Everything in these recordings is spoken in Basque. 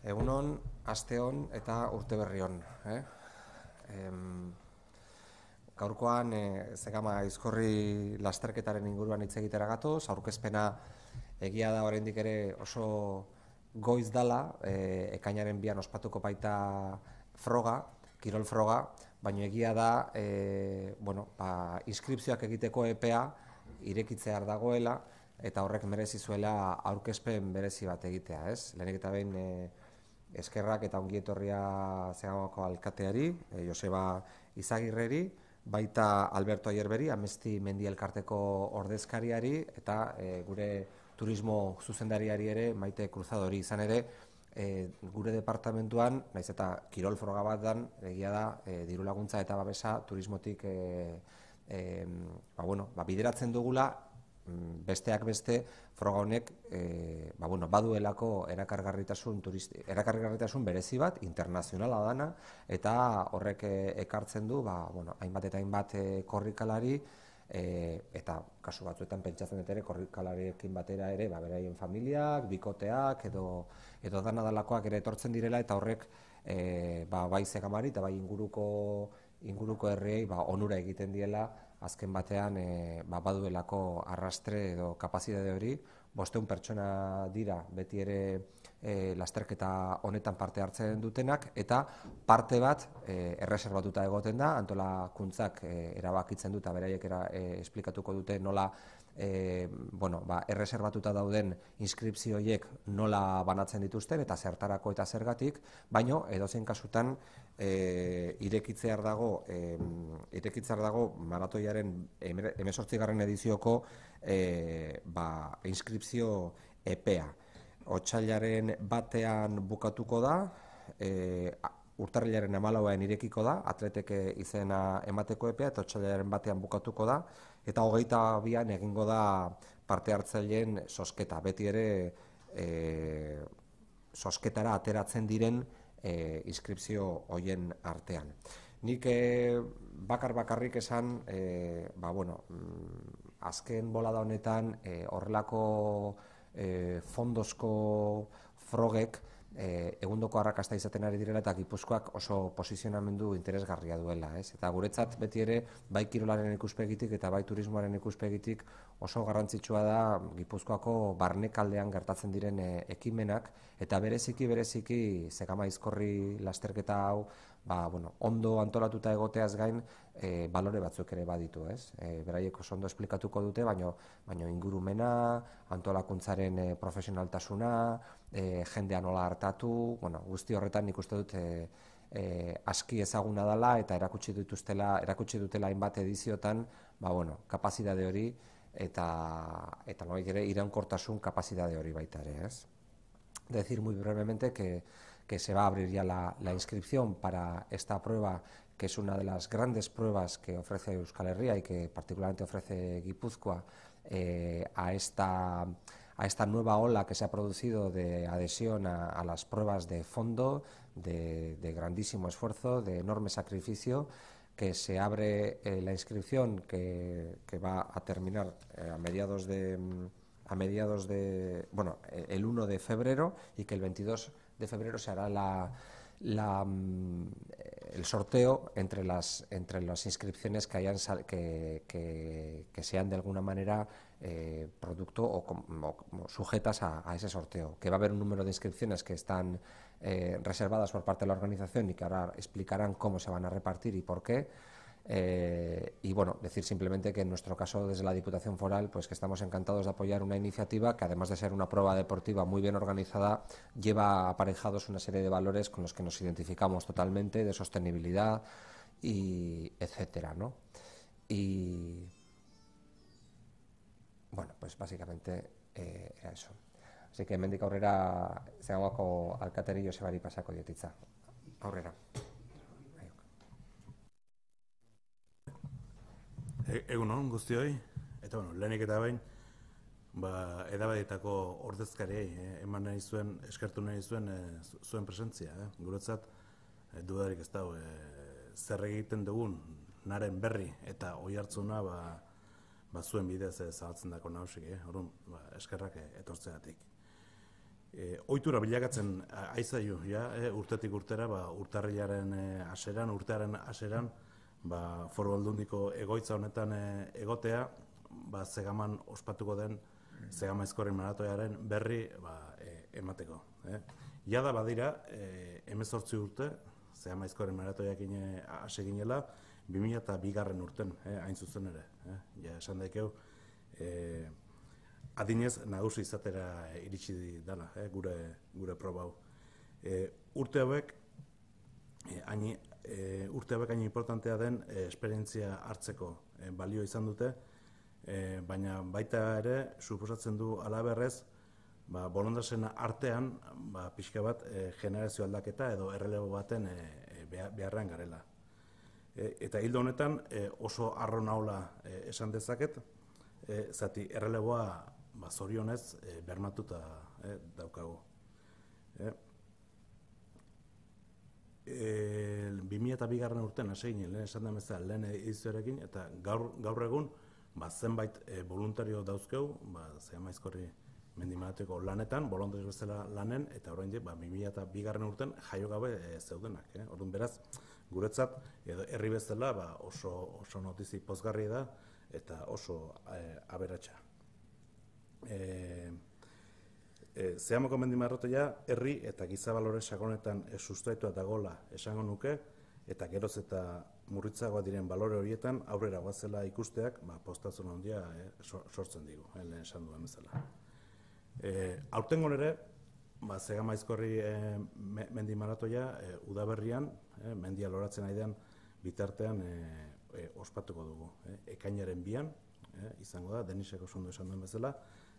Egunon, aste on eta urte berri on. Gaurkoan Zegama Aizkorri lasterketaren inguruan hitz egitera gatoz. Aurkezpena egia da oraindik ere oso goiz dala, ekainaren 2an ospatuko baita froga, kirol froga, baina egia da inskripzioak egiteko epea irekitzear dagoela eta horrek merezi zuela aurkezpen berezi bat egitea, ez? Lehenik eta behin eskerrak eta ongi etorria Zegamako alkateari, Joseba Izagirreri, baita Alberto Aierberi, Amesti Mendi Elkarteko ordezkariari eta gure turismo zuzendariari ere, Maite Cruzadori. Izan ere, gure departamentuan, naiz eta kirol froga bat dan, egia da, diru laguntza eta babesa turismotik bideratzen dugula, besteak beste froga honek baduelako erakargarritasun berezi bat, internazionala dana, eta horrek ekartzen du hainbat eta hainbat korrikalari, eta kasu batzuetan pentsatzen dut ere korrikalariekin batera ere beraien familiak, bikoteak edo dana dalakoak ere etortzen direla, eta horrek bai Zegamari eta bai inguruko herriei onura egiten diela, azken batean baduelako arrastre edo kapazitate hori. 500 pertsona dira beti ere lasterketa honetan parte hartzen dutenak, eta parte bat erreserbatuta egoten da, antolakuntzak erabakitzen dut, eta beraiek esplikatuko dute nola erreserbatuta dauden inskripzio horiek nola banatzen dituzten eta zertarako eta zergatik, baino edozein kasutan irekitzear dago maratoiaren 18. edizioko inskripzio epea. Otsailaren 1ean bukatuko da, urtarrilaren 14ean irekiko da, atletek izena emateko epea, eta otsailaren 1ean bukatuko da, eta 22ean egingo da parte hartzaileen zozketa. Beti ere zozketara ateratzen diren inskripzio hoien artean. Nik bakarrik esan, azken bolada honetan horrelako fondozko frogek egundoko arrakasta izaten ari direla, eta Gipuzkoak oso posizionamendu interesgarria duela, ez? Eta guretzat beti ere bai kirolaren ikuspegitik eta bai turismoaren ikuspegitik oso garrantzitsua da Gipuzkoako barnekaldean gertatzen diren ekimenak, eta bereziki Zegama Aizkorri lasterketa hau ondo antolatuta egoteaz gain balore batzuk ere baditu, ez? Beraiek oso ondo esplikatuko dute, baina ingurumena, antolakuntzaren profesionaltasuna, jendea nola hartatu, guzti horretan nik uste dut aski ezaguna dela, eta erakutsi dutela hainbat ediziotan kapazitate hori eta nolabait ere iraunkortasun kapazitate hori baita ere, ez? Decir muy brevemente que se va a abrir ya la inscripción para esta prueba, que es una de las grandes pruebas que ofrece Euskal Herria y que particularmente ofrece Guipúzcoa a esta nueva ola que se ha producido de adhesión a las pruebas de fondo, de grandísimo esfuerzo, de enorme sacrificio, que se abre la inscripción que va a terminar el 1 de febrero, y que el 22 de febrero se hará el sorteo entre las inscripciones que sean de alguna manera producto o sujetas a ese sorteo, que va a haber un número de inscripciones que están reservadas por parte de la organización y que ahora explicarán cómo se van a repartir y por qué. Decir simplemente que en nuestro caso desde la Diputación Foral, pues que estamos encantados de apoyar una iniciativa que, además de ser una prueba deportiva muy bien organizada, lleva aparejados una serie de valores con los que nos identificamos totalmente, de sostenibilidad y etcétera, ¿no? Y pues básicamente era eso. Así que hemendik aurrera Zegamako alkateri Josebari pasako diotitza. Aurrera. Egunon guztioi, eta lehenik eta behin edabadietako ordezkariei eman nahi zuen, eskertu nahi zuen presentzia. Guretzat dudarik ez dago zer egiten dugun naren berri eta oihartzuna zuen bidez zabaltzen dako nahusik, eskerrak etortzegatik. Ohitura bilakatzen aizaio, urtetik urtera, urtarrilaren urtearen hasieran, Foru Aldundiko egoitza honetan egotea, Zegaman ospatuko den Zegama Aizkorri maratoiaren berri emateko. Jada badira, 18 urte, Zegama Aizkorri maratoiakin hasi ginela, 2002 urten, hain zuzen ere. Ja, esan daikeu, adinez nagusi izatera iritsi dela, gure proba hau. Urte hauek hain importantea den esperientzia hartzeko balio izan dute, baina baita ere suposatzen du halaberrez, bolondasen artean pixka bat generazio aldaketa edo errelebo baten beharrean garela. Eta hildo honetan oso harro naula esan dezaket, zati erreleboa zorionez bermatuta daukagu. 2002 urtean hasi ginen, lehen esan da bezala, lehen edizioarekin, eta gaur egun zenbait voluntario dauzkeu, Zegama Aizkorri mendi maratoko lanetan, bolondario bezala lanen, eta oraindik 2002 urtean jaio gabe zeudenak. Orduan beraz, guretzat, edo herri bezala oso notizi pozgarri da, eta oso aberatsa. Zegamako mendi maratoia herri eta giza balore sakonetan sustraitua dagoela esango nuke, eta geroz eta murritzagoa diren balore horietan aurrera goazela ikusteak poztasun handia sortzen digu, lehen esan duen bezala. Aurtengon ere, Zegama Aizkorri mendi maratoia udaberrian, mendia loratzen aidean bitartean ospatuko dugu. Ekainaren 2an izango da, Deniseko ondo esan duen bezala,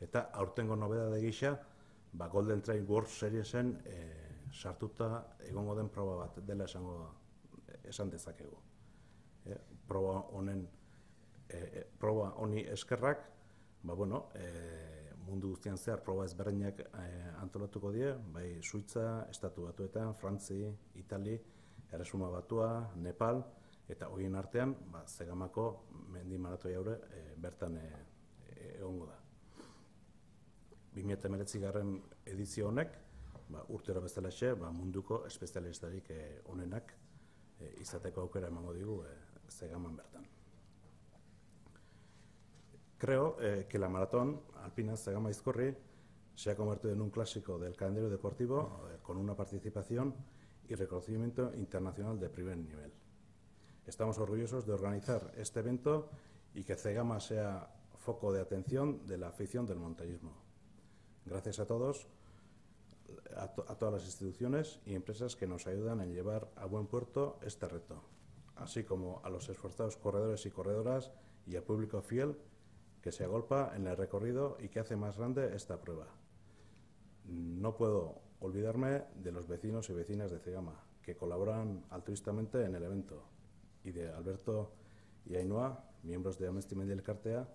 eta aurtengo nobedade gisa, Golden Trail World Seriesen sartuta egongo den proba bat dela esan dezakegu. Proba honi eskerrak, mundu guztian zehar proba ezberdinak antolatuko die, bai Suitza, Estatu Batuetan, Frantzi, Itali, Erresuma Batua, Nepal, eta horien artean, Zegamako mendi maratoi haure bertan egongo da. 2019 edizio honek, urtero bezalaxe, munduko espezialistarik onenak izateko aukera emango digu Zegaman bertan. Creo que la maratón alpina Zegama Aizkorri se ha convertido en un clásico del calendario deportivo con una participación y reconocimiento internacional de primer nivel. Estamos orgullosos de organizar este evento y que Zegama sea foco de atención de la afición del montañismo. Gracias a todos, a todas las instituciones y empresas que nos ayudan en llevar a buen puerto este reto, así como a los esforzados corredores y corredoras y al público fiel que se agolpa en el recorrido y que hace más grande esta prueba. No puedo olvidarme de los vecinos y vecinas de Zegama, que colaboran altruistamente en el evento, y de Alberto y Ainhoa, miembros de Amnesty Mendi Elkartea,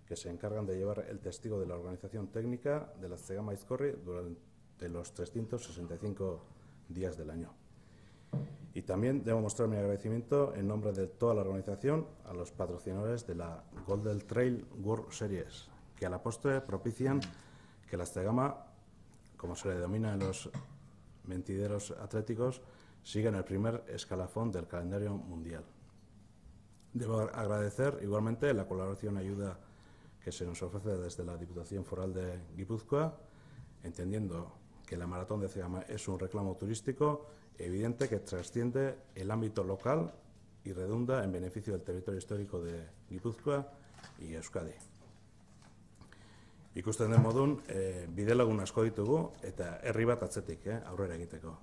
que se encargan de llevar el testigo de la organización técnica de la Zegama Aizkorri durante los 365 días del año. Y también debo mostrar mi agradecimiento en nombre de toda la organización a los patrocinadores de la Golden Trail World Series, que a la postre propician que la Zegama, como se le denomina en los mentideros atléticos, siga en el primer escalafón del calendario mundial. Debo agradecer igualmente la colaboración y ayuda que se nos ofrece desde la Diputación Foral de Guipúzcoa, entendiendo que la maratón de Zegama es un reclamo turístico evidente que trasciende el ámbito local y redunda en beneficio del territorio histórico de Guipúzcoa y Euskadi. Ikusten den modun, bidelagun asko ditugu eta herri bat atzetik aurrera egiteko.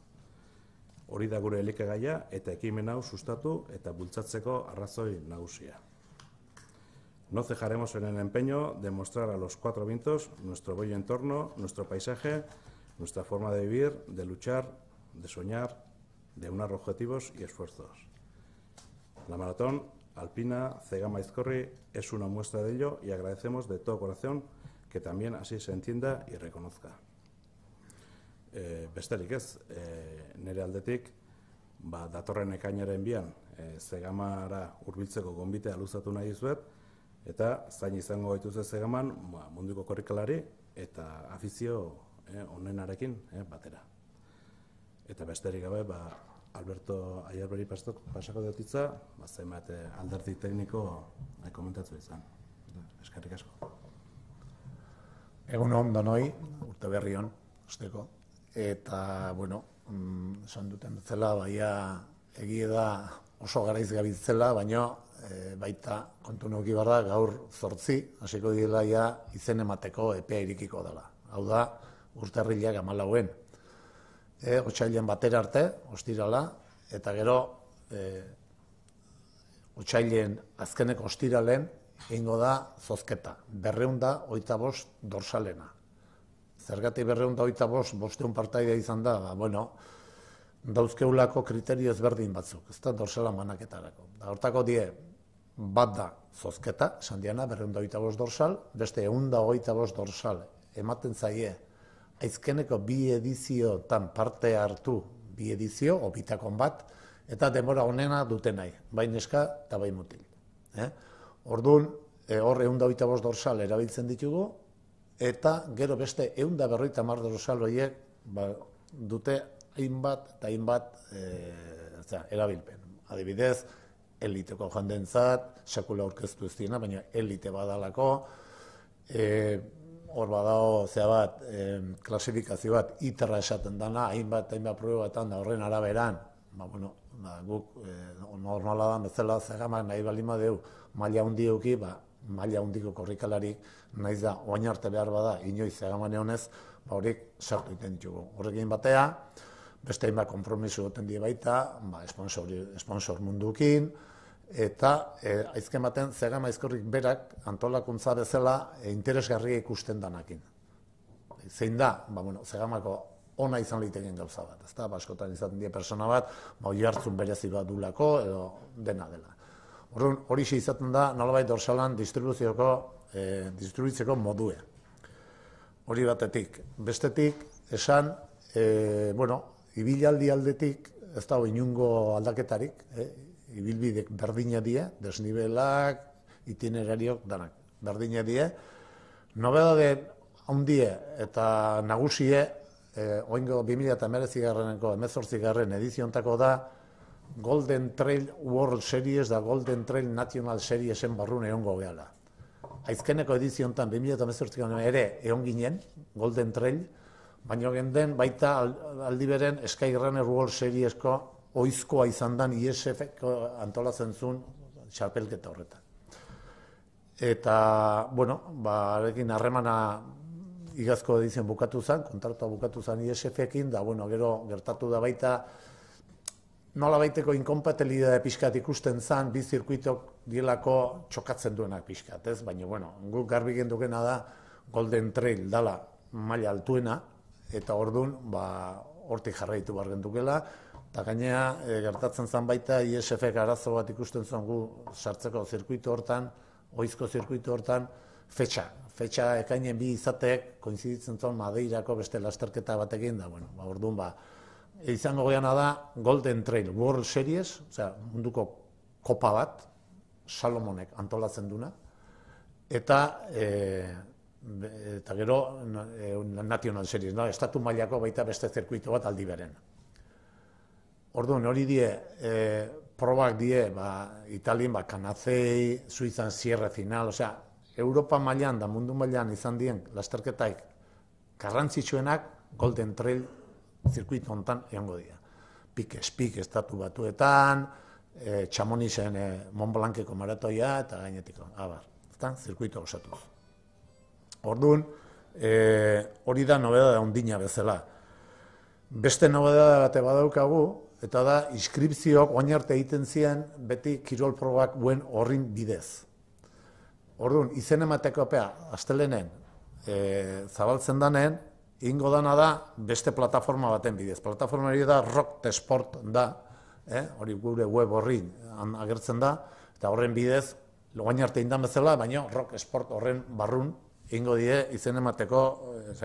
Hori da gure elikagaia eta ekimen hau sustatu eta bultzatzeko arrazoi nagusia. No cejaremos en el empeño de mostrar a los cuatro vientos nuestro bello entorno, nuestro paisaje, nuestra forma de vivir, de luchar, de soñar, de unar objetivos y esfuerzos. La maratón alpina Zegama Aizkorri es una muestra de ello y agradecemos de todo corazón que también así se entienda y reconozca. Besterik ez, nire aldetik, datorren ekainaren 2an Zegamara hurbiltzeko gonbitea luzatu nahi dizuet, eta zain izango gaituzte Zegaman munduko korrikalari eta afizio onenarekin batera. Eta besterik gabe, Alberto Aiarberi pasako dutitza, zenbat alderdi tekniko komentatu izan. Eskerrik asko. Egun on danoi, urte berri on, usteko. Eta, bueno, esan duten bezala, baina egie da oso garaiz gabitzela, baina baita kontu nuki barra gaur 8 hasiko direla ja izen emateko epea irikiko dela. Hau da, urtarrilak 14. Otsailean batera arte, ostirala, eta gero otsailen azkeneko ostiralen egingo da zozketa. 225 dorsalena. Zergatik 225 bosteun partaidea izan da, bueno, dauzkeulako kriterio ezberdin batzuk, ez da dorsala manaketarako. Hortako die, bat da zozketa, esan diana, 225 dorsal, beste 125 dorsal ematen zaie aizkeneko 2 ediziotan parte hartu 2 edizio, obitakon bat, eta denbora onena dute nahi, bai neska eta bai mutil. Orduan, hor 125 dorsal erabiltzen ditugu, eta gero beste 150 dorsal horiek dute hainbat eta hainbat erabilpen. Adibidez, eliteko jendentzat, sekula aurkeztu ez diena, baina elite badalako, hor badago klasifikazio bat iterra esaten dana, hainbat probatan da horren araberan, guk normala da bezala zegamak nahi balima deu maila hundi euki, maila hundiko korrikalarik naiz da oain arte behar bada inoiz zegaman egonez, horik sartu egiten ditugu. Horrekin batea, beste hainbat konpromiso goten die baita, sponsor mundukin, eta aizken baten zegama aizkorrik berak antolakuntza bezala interesgarria ikusten danakin. Zein da, zegamako ona izan liteken gauza bat, ez da, askotan izaten die persona bat, oi hartzun berezi bat dulako, edo dena dela. Hori izaten da, nolabait dorsalan distribuitzeko modue. Hori batetik. Bestetik, esan, ibilaldi aldetik, ez da, inungo aldaketarik, ibilbidek berdina die, desnibelak, itinerariok, danak, berdina die. Nobedade handie eta nagusie, oingo 2019ko 18. ediziontako da Golden Trail World Series da Golden Trail National Seriesen barrun egongo gehala. Aizkeneko ediziontan 2018 ere egon ginen, Golden Trail, baina genden baita aldiberen Skyrunner World Seriesko oizkoa izan dan ISF-ko antolatzen zuen txapelketa horretan. Eta, arekin harremana igazko edizion bukatu zen, kontratua bukatu zen ISF-ekin, da, gero gertatu da baita, nola baiteko inkompatibilidade pixkat ikusten zen, bi zirkuitok dielako txokatzen duenak pixkat, ez? Baina, guk garbi gendukena da Golden Trail dala maila altuena, eta orduan, hortik jarraitu behar gendukela, eta gainea, gertatzen zen baita, ISF-ek arazo bat ikusten zen gu sartzeko zirkuitu hortan, oizko zirkuitu hortan, fetxa ekainen bi izateek, koinziditzen zen Madeirako beste lasterketa batekin, da, orduan, izango geana da Golden Trail World Series, munduko kopa bat, Salomonek antolatzen duna, eta gero National Series, estatu mailako baita beste zirkuitu bat aldi beren. Orduan, hori die, probak die, Italien, Kanazei, Suizan Sierra Final, Europa mailan da mundu mailan izan dien lasterketaik garrantzitsuenak Golden Trail zirkuitu hontan egongo dira. Pik estatu batuetan, Chamonixen Mont Blanceko maratoia eta gainetiko, zirkuitu osatuz. Orduan, hori da nobedade ondina bezala. Beste nobedade bate badaukagu, eta da, inskripzioak oin arte egiten ziren beti kirol probak buen horrin bidez. Orduan, izen emateko epea, astelenen zabaltzen danen, ingo dana da beste plataforma baten bidez. Plataforma hori da Rock the Sport da, hori gure web horri agertzen da, eta horren bidez, oin arte indan bezala, baina Rock Sport horren barrun ingo die izen emateko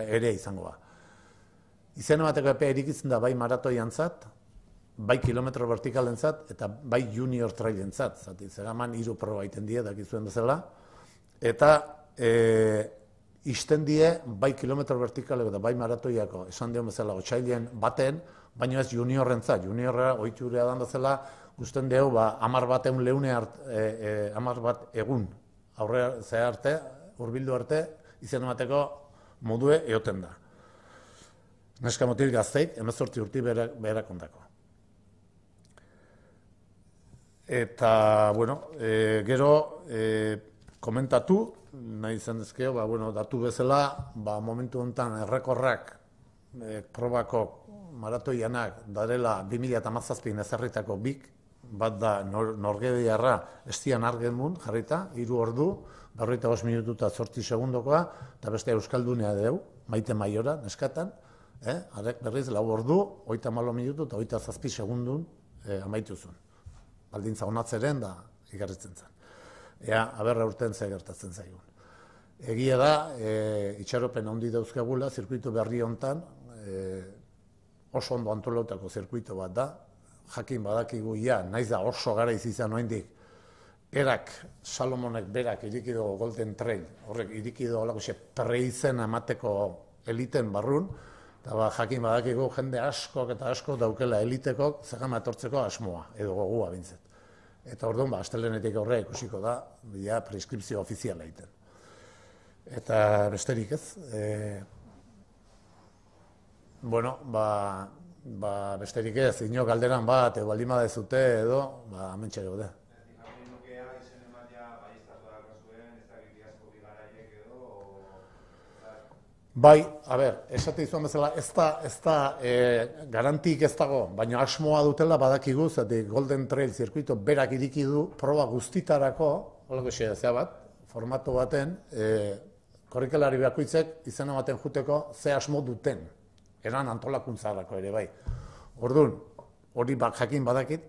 ere izango da. Izen emateko epea erikitzen da bai maratoiantzat, bai kilometro vertikalentzat eta bai junior trailentzat. Zeraman 3 proba egiten die dakizuen bezala. Eta izten die bai kilometro vertikaleko eta bai maratoiako, esan dion bezala, otsailean baten, baina ez juniorrentzat, juniorra oiturea dan bezala, usten dugu, 10 bat egun, aurre zea arte, hurbildu arte, izan emateko modue eoten da. Neska motil gazteik, 18 urti beherak ondako. Eta, bueno, gero, komentatu, nahi izan dezkeo, datu bezala, momentu honetan errekorrak probako maratoianak darela 2017 ezarritako bik, bat da norgediarra estian argemun jarrita, 3 ordu, 45 minutu eta 8 segundokoa, eta beste euskaldunea deu, Maite Maiora, neskatan, arek berriz 4 ordu, 34 minutu eta 27 segundun amaituzun. Baldintza onatzeren da igarritzen zen. Ea, aberra urten ze gertatzen zaigun. Egia da, itxaropen handi dauzkagula, zirkuitu berri hontan, oso ondo antolautako zirkuitu bat da, jakin badakigu naiz da oso gara izan oindik, erak, Salomonek berak irikido Golden Trail, horrek irikido olako perreizen emateko eliten barrun, eta jakin badakigu jende askok eta asko daukela elitekok zegama etortzeko asmoa, edo gogua bintzet. Eta orduan, astelenetik aurrea ikusiko da, preskripzio ofiziala egiten. Eta besterik ez, besterik ez, ino galderan bat, edo baldin badezute edo, hementxe gaude. Bai, esate izan bezala, ez da garantik ez dago, baina asmoa dutela badakigu, zati Golden Trail zirkuito berak iriki du proba guztitarako, holako zea bat, formato baten, korrikalari bakoitzek izena baten juteko ze asmo duten, eran antolakuntzarako ere bai. Orduan, hori jakin badakit,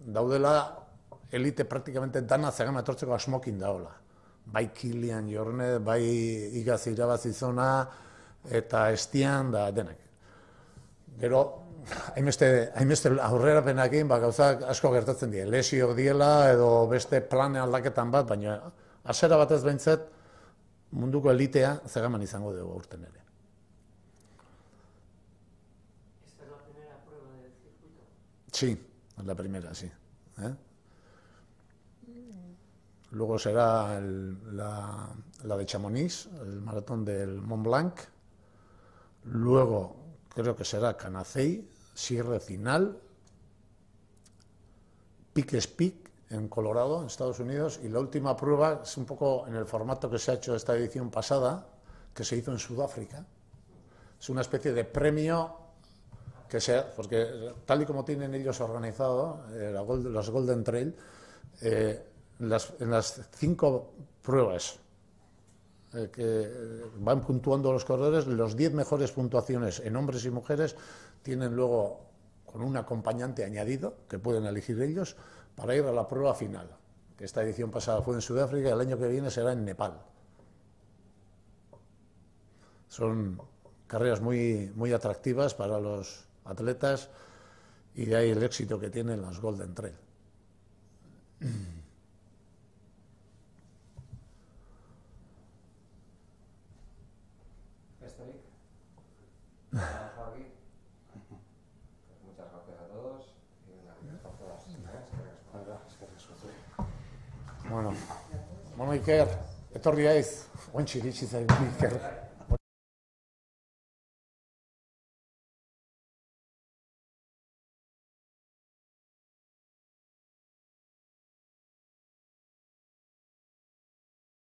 daudela elite praktikamente dana zegama etortzeko asmokin daola. Bai Kilian Jornet, bai igaz irabazizona, eta estian da denak. Gero, hainbeste aurrerapenakin, gauzak asko gertatzen dira. Lesio diela edo beste plane aldaketan bat, baina hasiera batez behintzat munduko elitea zegaman izango dugu aurten ere. ¿Esta es la primera prueba del circuito? Sí, es la primera, sí. Luego será la de Chamonix, el maratón del Mont Blanc. Luego creo que será Canacey, Sierra Final, Pikes Peak en Colorado, en Estados Unidos. Y la última prueba es un poco en el formato que se ha hecho esta edición pasada, que se hizo en Sudáfrica. Es una especie de premio que sea, porque tal y como tienen ellos organizado los Golden Trail, en las 5 pruebas que van puntuando los corredores, los 10 mejores puntuaciones en hombres y mujeres tienen luego con un acompañante añadido que pueden elegir ellos para ir a la prueba final. Que esta edición pasada fue en Sudáfrica y el año que viene será en Nepal. Son carreras muy atractivas para los atletas y de ahí el éxito que tienen los Golden Trail. Muchas gracias a todos y gracias por todas. Bueno, Iker, etorri aiz, ointxe iritsi zaigu Iker.